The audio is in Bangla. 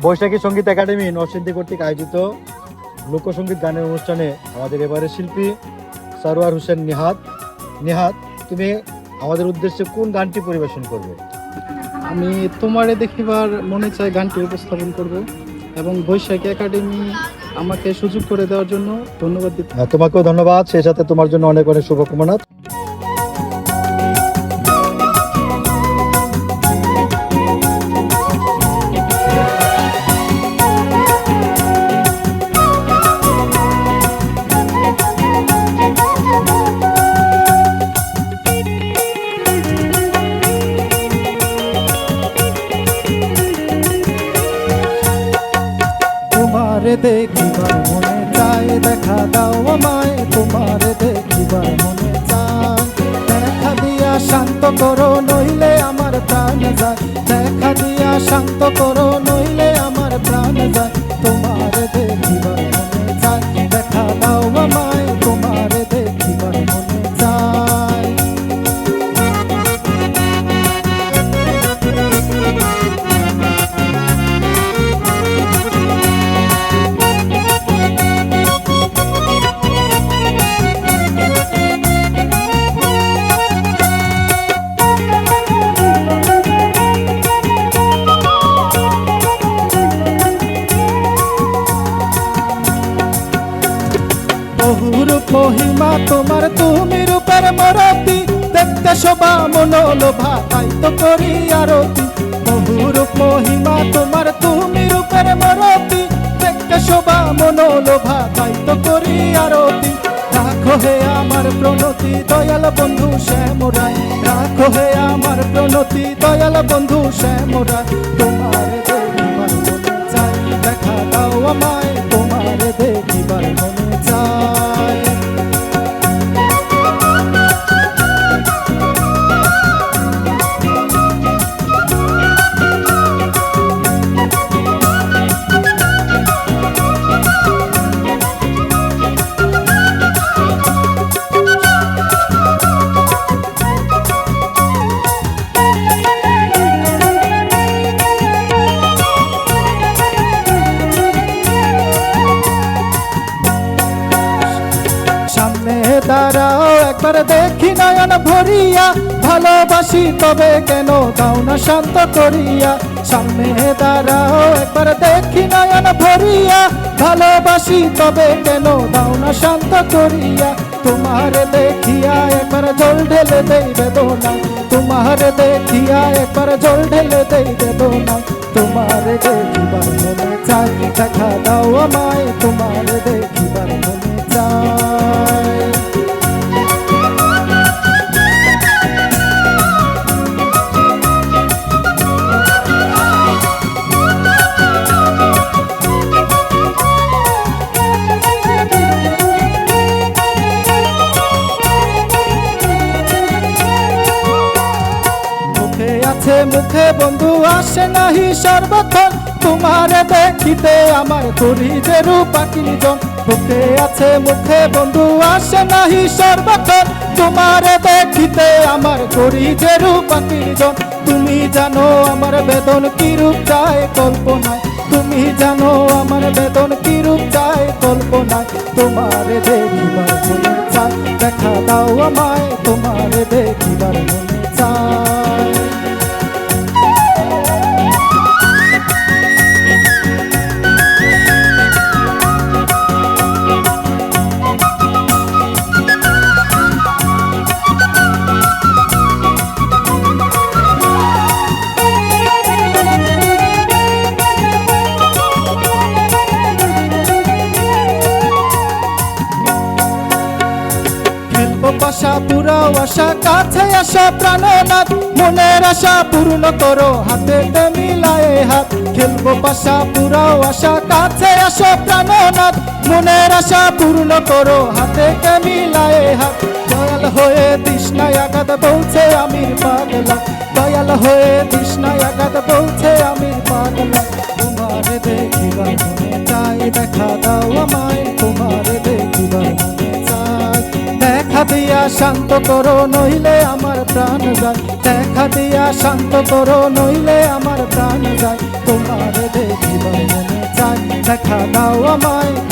বৈশাখী সঙ্গীত একাডেমি নরসিংদী কর্তৃক আয়োজিত লোকসঙ্গীত গানের অনুষ্ঠানে আমাদের এবারে শিল্পী সারোয়ার হোসেন নিহাত, তুমি আমাদের উদ্দেশ্যে কোন গানটি পরিবেশন করবে? আমি তোমারে দেখিবার মনে চাই গানটি উপস্থাপন করব এবং বৈশাখী একাডেমি আমাকে সুযোগ করে দেওয়ার জন্য ধন্যবাদ দিতে। তোমাকেও ধন্যবাদ, সেই সাথে তোমার জন্য অনেক অনেক শুভকামনা। তোমারে দেখিবার মনে চাই, দেখা দাও আমায়, তোমারে দেখিবার মনে চাই। দেখা দিয়া শান্ত করো নইলে আমার প্রাণ যায়, দেখা দিয়া শান্ত করো নইলে আমার প্রাণ যায়। তোমারে দেখিবার মনে চাই, দেখা দাও আমায়, তোমারে দেখিবার মনে চাই। বহুরূপ মহিমা তোমার, তুমি রূপের মরতি, দেখতে শোভা মনোলোভা, তাই তো করি আরতি। বহুরূপ মহিমা তোমার, তুমি রূপের মরতি, দেখতে শোভা মনোলোভা, তাই তো করি আরতি। রাখো হে আমার প্রণতি দয়াল বন্ধু শ্যামরায়, রাখো হে আমার প্রণতি দয়াল বন্ধু শ্যামরায়। তোমার দেখিবার মনে চাই, দেখা দাও আমায়, তোমার দেখিবার মনে চাই। সামনে দাঁড়াও একবার দেখি নয়ন ভরিয়া, ভালোবাসি তবে কেন দাও না শান্ত করিয়া। সামনে দাঁড়াও একবার দেখি নয়ন ভরিয়া, ভালোবাসি তবে কেন দাও না শান্ত করিয়া। তোমার দেখিয়া একবার জল ঢেলে দেই বেদনা, তোমার দেখিয়া একবার জল ঢেলে দেই বেদনা। তোমার দেখিবার মনে চাই, দেখা দাও আমায়, তোমার দেখিবার মনে চাই। মুখে বন্ধু আসে নাহি সর্বক্ষণ, তোমারে দেখিতে আমার করি যে রূপাকিজন। মুখে আছে মুখে বন্ধু আসে নাহি সর্বক্ষণ, তোমারে দেখিতে আমার করি যে রূপাকিজন। তুমি জানো আমার বেদন কি রূপ চায় কল্পনায়, তুমি জানো আমার বেদন কি রূপ চায় কল্পনায়। তোমারে দেখিবার মনে চাই, দেখা দাও আমায়, তোমারে দেখিবার মনে চাই। আশা পুরাও আশা, কাছে আসা প্রাণনাথ, মনের আশা পূর্ণ করো হাতে মিলায়ে হাত। খেলবো পাশা পুরাও আশা, কাছে আসো প্রাণনাথ, মনের আশা পূর্ণ করো হাতে মিলায়ে হাত। দয়াল হয়ে তৃষ্ণায় আঘাত বলছে আমির পাগলা, দয়াল হয়ে তৃষ্ণায় আঘাত বলছে আমির পাগলা। তোমারে দেখিবার মনে চাই, দেখা দাও আমায়, তোমারে দেখিবার মনে চাই। দেখা দিয়া শান্ত করো নইলে আমার প্রাণ যায়, দেখা দিয়া শান্ত করো নইলে আমার প্রাণ যায়। তোমারে হৃদয় মনে চায় দেখা দাও আমায়